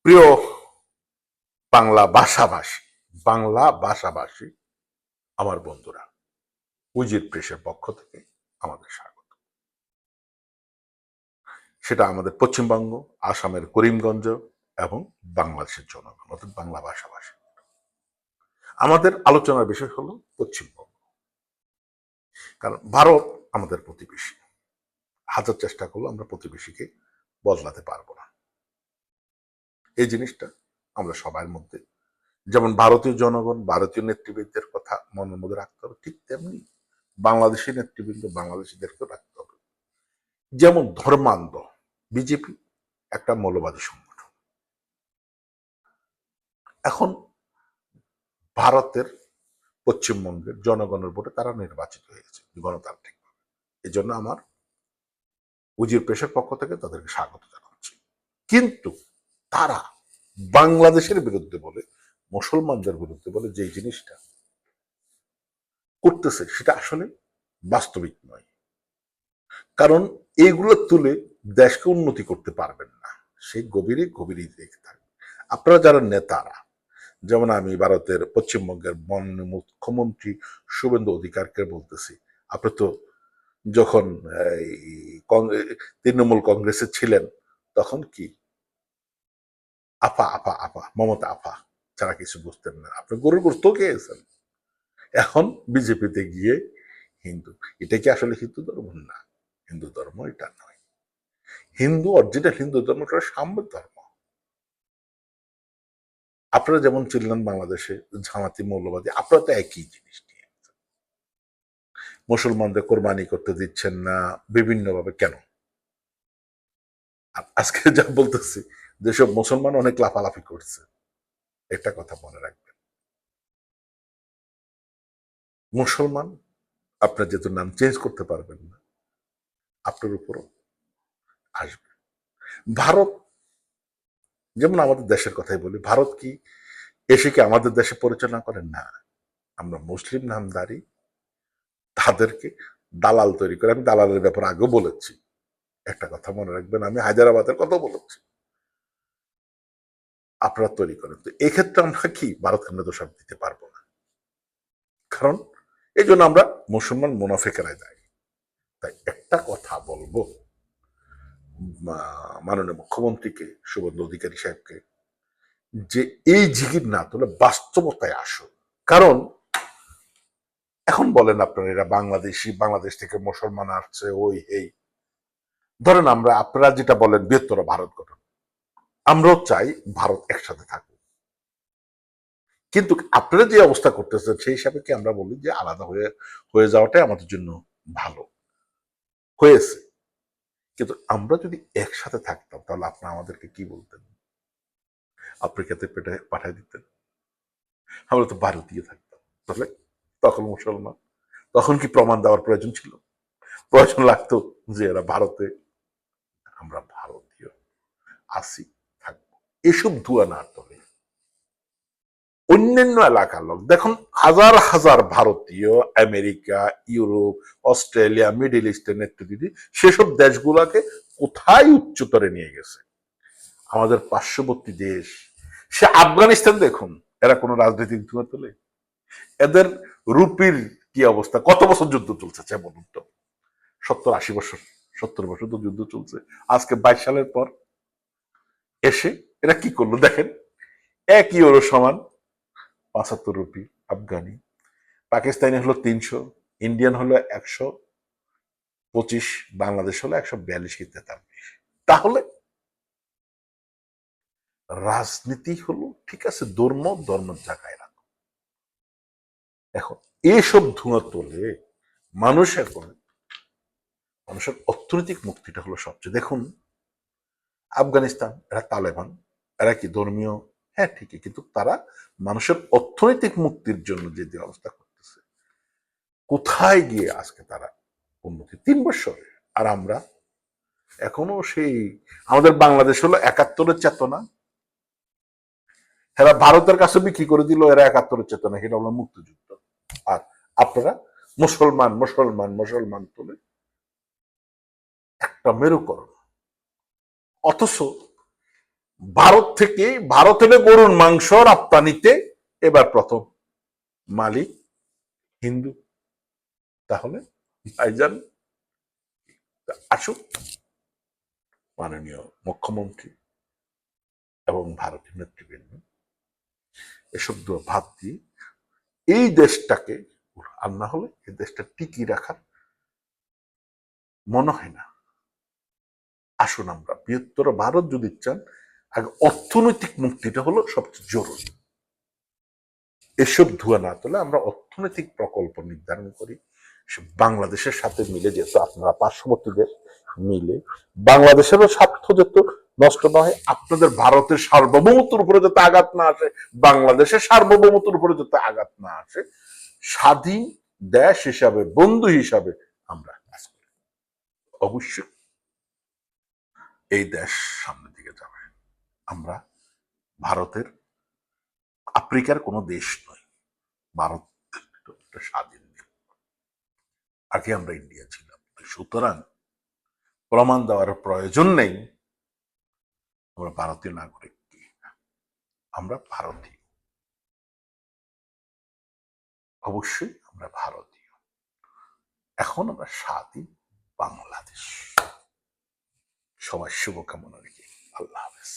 প্রিয় বাংলা ভাষাভাষী বাংলা ভাষাভাষী আমার বন্ধুরা, উজির প্রেসের পক্ষ থেকে আমাদের স্বাগত। সেটা আমাদের পশ্চিমবঙ্গ, আসামের করিমগঞ্জ এবং বাংলাদেশের জনগণ অর্থাৎ বাংলা ভাষাভাষী। আমাদের আলোচনার বিষয় হলো পশ্চিমবঙ্গ, কারণ ভারত আমাদের প্রতিবেশী। হাজার চেষ্টা করলেও আমরা প্রতিবেশীকে বদলাতে পারবো না। এই জিনিসটা আমরা সবার মধ্যে, যেমন ভারতীয় জনগণ ভারতীয় নেতৃবৃন্দের কথা মনের মধ্যে রাখতে হবে, ঠিক তেমনি বাংলাদেশি নেতৃবৃন্দ বাংলাদেশিদেরকেও রাখতে হবে। যেমন ধর্মান্ধ বিজেপি একটা মৌলবাদী সংগঠন। এখন ভারতের পশ্চিমবঙ্গের জনগণের ভোটে তারা নির্বাচিত হয়েছে গণতান্ত্রিক। এই জন্য আমার উজির প্রেসের পক্ষ থেকে তাদেরকে স্বাগত জানাচ্ছি। কিন্তু তারা বাংলাদেশের বিরুদ্ধে বলে, মুসলমানদের বিরুদ্ধে বলে যে জিনিসটা করতেছে সেটা আসলে বাস্তবিক নয়। কারণ এইগুলো তুলে দেশকে উন্নতি করতে পারবেন না, সেই গভীরে গভীরে দেখে থাকবে। আপনারা যারা নেতারা, যেমন আমি ভারতের পশ্চিমবঙ্গের মাননীয় মুখ্যমন্ত্রী শুভেন্দু অধিকারকে বলতেছি, আপনি তো যখন তৃণমূল কংগ্রেসে ছিলেন তখন কি আপা আপা আপা মমতা আপা ছাড়া কিছু বুঝতেন না, আপনি গরুর গোস্ত খেয়েছেন। এখন বিজেপিতে গিয়ে হিন্দু, এটা কি আসলে হিন্দু ধর্ম? না, হিন্দু ধর্ম এটা নয়। হিন্দু অরিজিনাল হিন্দু ধর্মটা সাম্যের ধর্ম। আপনারা যেমন ছিলেন বাংলাদেশে জামাতি মৌলবাদী, আপনারা তো একই জিনিস নিয়ে মুসলমানদের কোরবানি করতে দিচ্ছেন না বিভিন্নভাবে। কেন? আজকে যা বলতেছি, যেসব মুসলমান অনেক লাফালাফি করছে, একটা কথা মনে রাখবেন, মুসলমান আপনার যেহেতু নাম চেঞ্জ করতে পারবেন না, আপনার উপরও আসবে। ভারত, যেমন আমাদের দেশের কথাই বলি, ভারত কি এসে কি আমাদের দেশে পরিচালনা করেন? না, আমরা মুসলিম নামধারী তাদেরকে দালাল তৈরি করে। আমি দালালের ব্যাপারে আগেও বলেছি, একটা কথা মনে রাখবেন, আমি হায়দ্রাবাদের কথা বলেছি, আপনারা তৈরি করেন। তো এক্ষেত্রে আমরা কি ভারতকে আমরা দোষারোপ দিতে পারবো না, কারণ এই জন্য আমরা মুসলমান মুনাফেকেরাই দায়ী। তাই একটা কথা বলবো মাননীয় মুখ্যমন্ত্রীকে, শুভেন্দু অধিকারী সাহেবকে, যে এই জিগির না তোলে বাস্তবতায় আসুন। কারণ এখন বলেন আপনারা এরা বাংলাদেশি, বাংলাদেশ থেকে মুসলমান আসছে, ওই এই ধরেন আমরা, আপনারা যেটা বলেন বৃহত্তর ভারত গঠন, আমরাও চাই ভারত একসাথে থাকুক। কিন্তু আপনারা যে অবস্থা করতেছেন সেই হিসাবে কি আমরা বলি যে আলাদা হয়ে হয়ে যাওয়াটাই আমাদের জন্য ভালো হয়েছে? কিন্তু আমরা যদি একসাথে থাকতাম তাহলে আপনি আমাদেরকে কি বলতেন? আফ্রিকাতে পাঠাই দিতেন, আমরা তো ভারতীয় থাকতাম। তাহলে তখন মুসলমান, তখন কি প্রমাণ দেওয়ার প্রয়োজন ছিল? প্রয়োজন লাগতো যে এরা ভারতে, আমরা ভারতীয় আসি, থাকবো। এসব ধোয়া না তবে অন্যান্য এলাকার লোক দেখুন, হাজার হাজার ভারতীয় আমেরিকা, ইউরোপ, অস্ট্রেলিয়া, মিডিল ইস্টের নেতৃত্ব সেসব দেশগুলোকে কোথায় উচ্চতরে নিয়ে গেছে। আমাদের পার্শ্ববর্তী দেশ, সে আফগানিস্তান দেখুন, এরা কোনো রাজনৈতিক ধোঁয়া তোলে? এদের রুপির কি অবস্থা? কত বছর যুদ্ধ চলছে বলুন তো? 70-80 বছর, 70 বছর তো যুদ্ধ চলছে। আজকে 22 সালের পর এসে এরা কি করলো দেখেন, 1 ইউরো সমান 75 রুপি আফগানি। পাকিস্তানি হলো 300, ইন্ডিয়ান হলো 125, বাংলাদেশ হলো 142 কি 43। তাহলে রাজনীতি হলো ঠিক আছে, ধর্ম ধর্মের জায়গায় রাখো। এখন এইসব ধোঁয়া তোলে মানুষ। এখন মানুষের অর্থনৈতিক মুক্তিটা হলো সবচেয়ে। দেখুন আফগানিস্তান, এরা তালেবান, এরা কি ধর্মীয়? হ্যাঁ ঠিকই, কিন্তু তারা মানুষের অর্থনৈতিক মুক্তির জন্য যে ব্যবস্থা করতেছে, কোথায় গিয়ে আজকে তারা উন্নতি 3 বছরে। আর আমরা এখনো সেই, আমাদের বাংলাদেশ হলো 71-এর চেতনা, এরা ভারতের কাছে বিক্রি করে দিল, এরা 71-এর চেতনা, সেটা হলো মুক্তিযুদ্ধ। আর আপনারা মুসলমান মুসলমান মুসলমান তুলে একটা মেরুকরণ। অথচ ভারত থেকে ভারতের গরুর মাংস রপ্তানিতে এবার প্রথম মালিক হিন্দু। তাহলে ভাইজান আসুক মাননীয় মুখ্যমন্ত্রী এবং ভারতীয় নেতৃবৃন্দ এসব ভাব দিয়ে এই দেশটাকে, আর না হলে এই দেশটা টিকিয়ে রাখার মনে হয় না। আসুন আমরা বৃহত্তর ভারত যদি চান, আগে অর্থনৈতিক মুক্তিটা হলো সবচেয়ে জরুরি। এসব ধোয়া না তোলে আমরা অর্থনৈতিক প্রকল্প নির্ধারণ করি বাংলাদেশের সাথে মিলে, যেহেতু আপনারা পার্শ্ববর্তী দেশ মিলে, বাংলাদেশেরও স্বার্থ যেহেতু নষ্ট না হয়, আপনাদের ভারতের সার্বভৌমত্বের উপরে যাতে আঘাত না আসে, বাংলাদেশের সার্বভৌমত্বের উপরে যাতে আঘাত না আসে, স্বাধীন দেশ হিসাবে, বন্ধু হিসাবে আমরা কাজ করি। অবশ্যই এই দেশ সামনের দিকে যাবে। আমরা ভারতের আফ্রিকার কোনো দেশ নয়, ভারত একটা স্বাধীন দেশ। আগে আমরা ইন্ডিয়া ছিলাম, সুতরাং প্রমাণ দেওয়ার প্রয়োজন নেই আমরা ভারতীয় নাগরিক, আমরা ভারতীয়, অবশ্যই আমরা ভারতীয়। এখন আমরা স্বাধীন বাংলাদেশ। সবার শুভকামনা রেখে আল্লাহ হাফেজ।